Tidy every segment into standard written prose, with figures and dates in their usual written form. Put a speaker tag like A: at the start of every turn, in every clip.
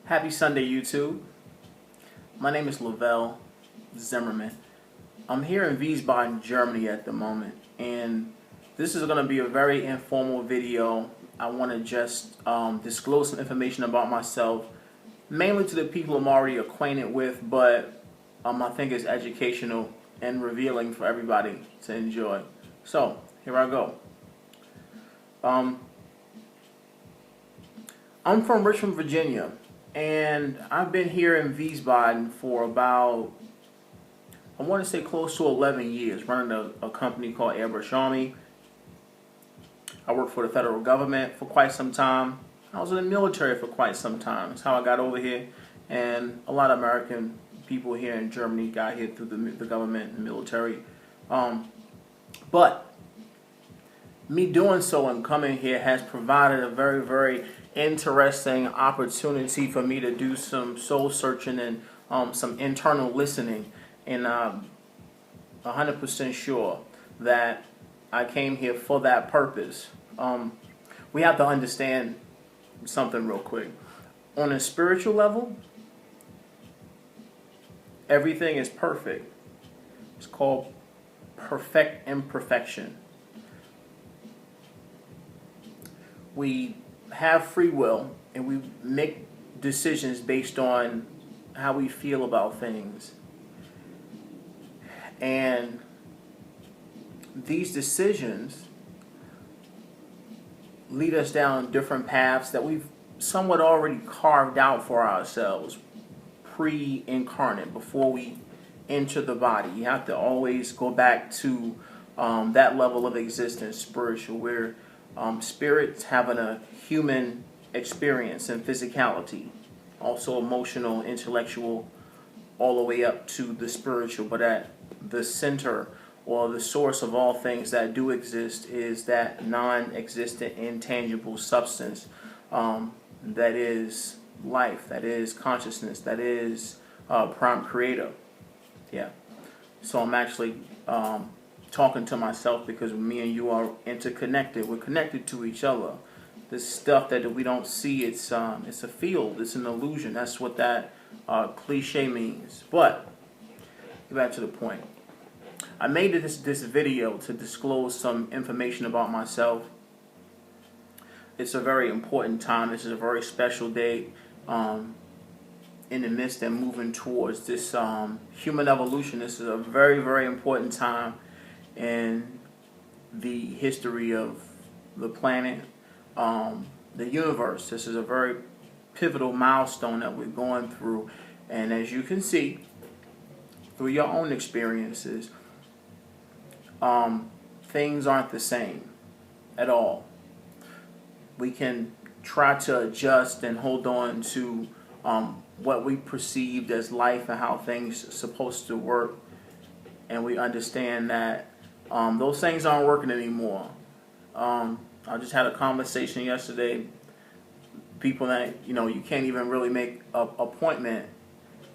A: Happy Sunday, YouTube. My name is Lavelle Zimmerman. I'm here in Wiesbaden, Germany at the moment, and this is going to be a very informal video. I want to just disclose some information about myself, mainly to the people I'm already acquainted with, but I think it's educational and revealing for everybody to enjoy. So, here I go. I'm from Richmond, Virginia, and I've been here in Wiesbaden for about, I want to say close to 11 years, running a company called AirbrusharmyHQ. I worked for the federal government for quite some time. I was in the military for quite some time. That's how I got over here, and a lot of American people here in Germany got here through the government and military. But me doing so and coming here has provided a very, very interesting opportunity for me to do some soul searching and some internal listening. And I'm 100% sure that I came here for that purpose. We have to understand something real quick. On a spiritual level, everything is perfect. It's called perfect imperfection. We have free will, and we make decisions based on how we feel about things. And these decisions lead us down different paths that we've somewhat already carved out for ourselves, pre-incarnate, before we enter the body. You have to always go back to that level of existence, spiritual, where spirits having a human experience and physicality, also emotional, intellectual, all the way up to the spiritual. But at the center, or the source of all things that do exist, is that non-existent, intangible substance that is life, that is consciousness, that is prime creator. Yeah. So I'm actually talking to myself because me and you are interconnected. We're connected to each other. This stuff that we don't see, it's a field. It's an illusion. That's what that cliche means. But get back to the point. I made this video to disclose some information about myself. It's a very important time. This is a very special day in the midst and moving towards this human evolution. This is a very, very important time in the history of the planet, the universe. This is a very pivotal milestone that we're going through. And as you can see, through your own experiences, things aren't the same at all. We can try to adjust and hold on to what we perceived as life and how things are supposed to work, and we understand that those things aren't working anymore. I just had a conversation yesterday. People that, you can't even really make an appointment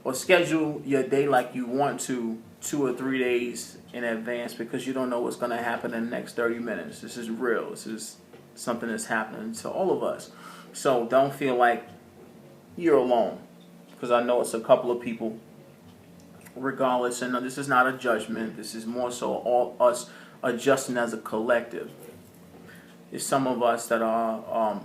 A: or schedule your day like you want to 2 or 3 days in advance, because you don't know what's going to happen in the next 30 minutes. This is real. This is something that's happening to all of us. So don't feel like you're alone, because I know it's a couple of people regardless. And this is not a judgment. This is more so all us adjusting as a collective. It's some of us that are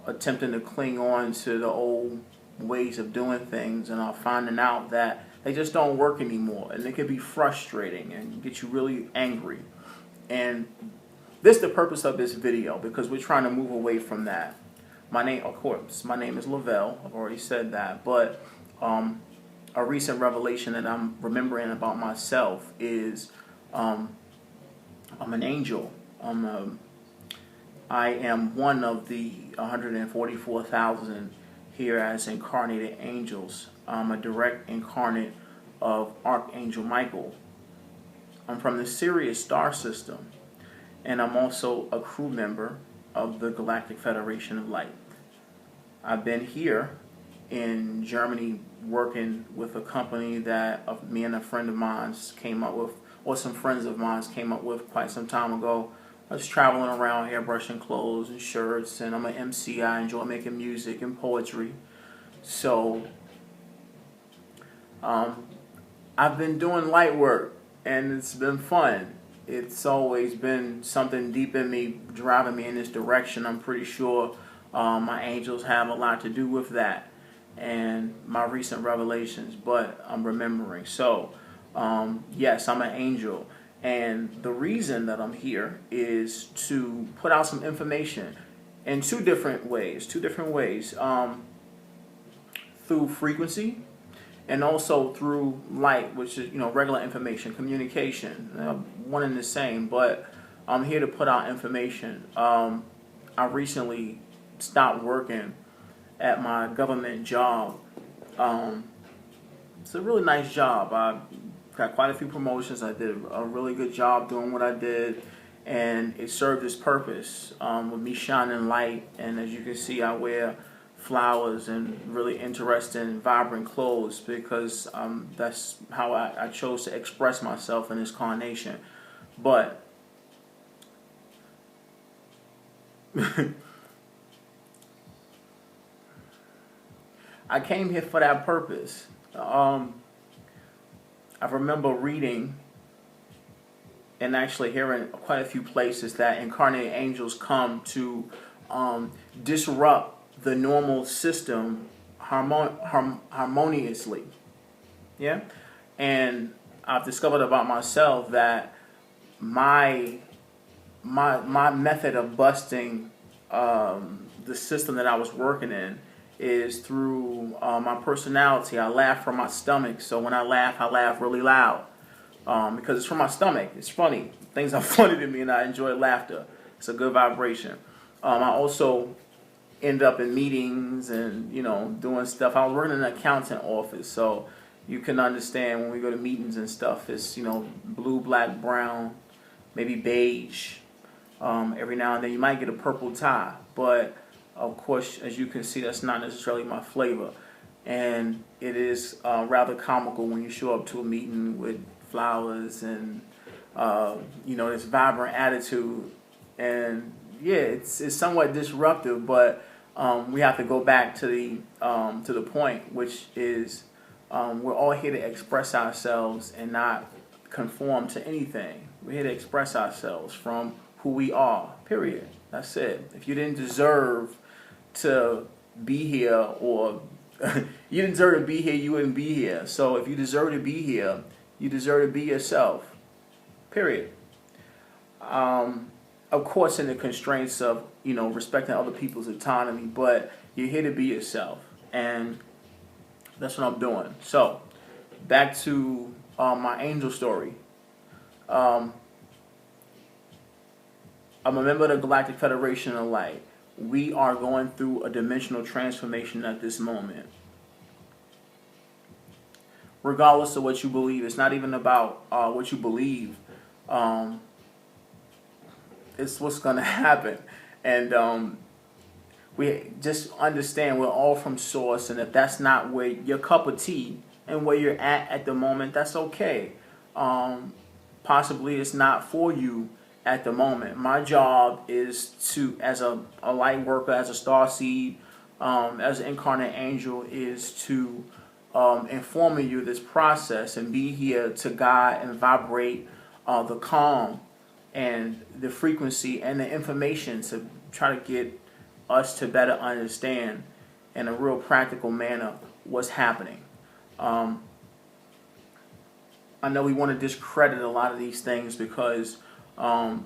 A: attempting to cling on to the old ways of doing things and are finding out that they just don't work anymore, and it can be frustrating and get you really angry. And this is the purpose of this video, because we're trying to move away from that. My name is Lavelle. I've already said that. But a recent revelation that I'm remembering about myself is I'm an angel. I am one of the 144,000 here as incarnated angels. I'm a direct incarnate of Archangel Michael. I'm from the Sirius star system, and I'm also a crew member of the Galactic Federation of Light. I've been here in Germany working with a company that me and a friend of mine came up with, or some friends of mine came up with quite some time ago. I was traveling around airbrushing clothes and shirts, and I'm an MC. I enjoy making music and poetry. So I've been doing light work, and it's been fun. It's always been something deep in me driving me in this direction. I'm pretty sure my angels have a lot to do with that and my recent revelations, but I'm remembering. So, yes, I'm an angel. And the reason that I'm here is to put out some information in two different ways. Through frequency and also through light, which is regular information, communication, one and the same. But I'm here to put out information. I recently stopped working at my government job. It's a really nice job. I got quite a few promotions. I did a really good job doing what I did, and it served its purpose with me shining light. And as you can see, I wear flowers and really interesting, vibrant clothes because that's how I chose to express myself in this carnation. But I came here for that purpose. I remember reading and actually hearing quite a few places that incarnate angels come to disrupt the normal system harmoniously. Yeah? And I've discovered about myself that my method of busting the system that I was working in is through my personality. I laugh from my stomach, so when I laugh really loud because it's from my stomach. It's funny. Things are funny to me, and I enjoy laughter. It's a good vibration. I also end up in meetings and doing stuff. I was working in an accountant office, so you can understand when we go to meetings and stuff. It's blue, black, brown, maybe beige. Every now and then you might get a purple tie, but of course, as you can see, that's not necessarily my flavor. And it is rather comical when you show up to a meeting with flowers and this vibrant attitude. And yeah, it's somewhat disruptive, but we have to go back to the point, which is we're all here to express ourselves and not conform to anything. We're here to express ourselves from who we are, period. That's it. If you didn't deserve to be here, or you didn't deserve to be here, you wouldn't be here. So if you deserve to be here, you deserve to be yourself, period. Of course, in the constraints of respecting other people's autonomy, but you're here to be yourself, and that's what I'm doing. So back to my angel story. I'm a member of the Galactic Federation of Light. We are going through a dimensional transformation at this moment. Regardless of what you believe, it's not even about what you believe. It's what's going to happen. And we just understand we're all from Source, and if that's not where your cup of tea and where you're at the moment, that's okay. Possibly it's not for you at the moment. My job is to, as a light worker, as a starseed, as an incarnate angel, is to inform you this process and be here to guide and vibrate the calm and the frequency and the information to try to get us to better understand in a real practical manner what's happening. I know we want to discredit a lot of these things because the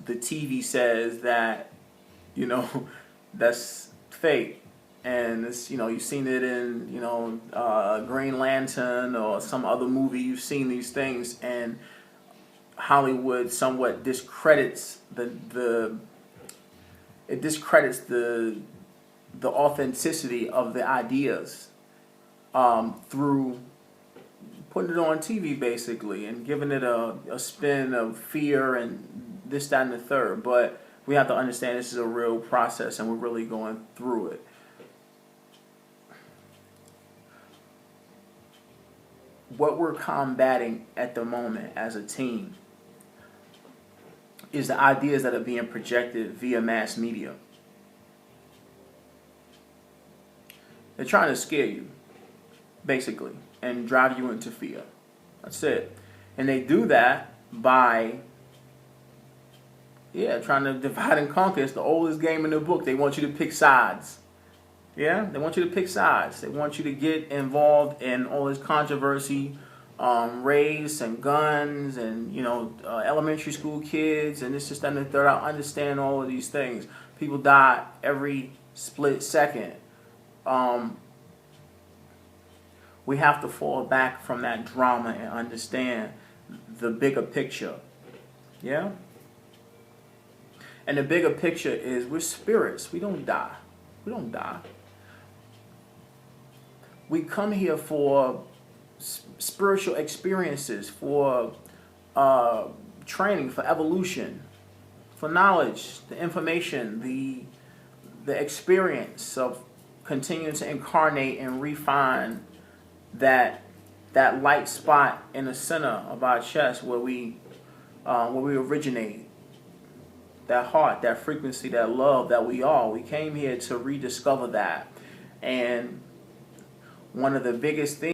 A: TV says that, that's fake. And it's, you've seen it in, Green Lantern or some other movie. You've seen these things, and Hollywood somewhat discredits the authenticity of the ideas through putting it on TV, basically, and giving it a spin of fear and this, that, and the third. But we have to understand this is a real process, and we're really going through it. What we're combating at the moment as a team is the ideas that are being projected via mass media. They're trying to scare you, basically, and drive you into fear. That's it. And they do that by, trying to divide and conquer. It's the oldest game in the book. They want you to pick sides. Yeah, they want you to pick sides. They want you to get involved in all this controversy, race and guns and, elementary school kids and this, that, and the third. I understand all of these things. People die every split second. We have to fall back from that drama and understand the bigger picture. Yeah? And the bigger picture is we're spirits. We don't die. We don't die. We come here for spiritual experiences, for training, for evolution, for knowledge, the information, the experience of continuing to incarnate and refine that light spot in the center of our chest where we originate. That heart, that frequency, that love that we are. We came here to rediscover that. And one of the biggest things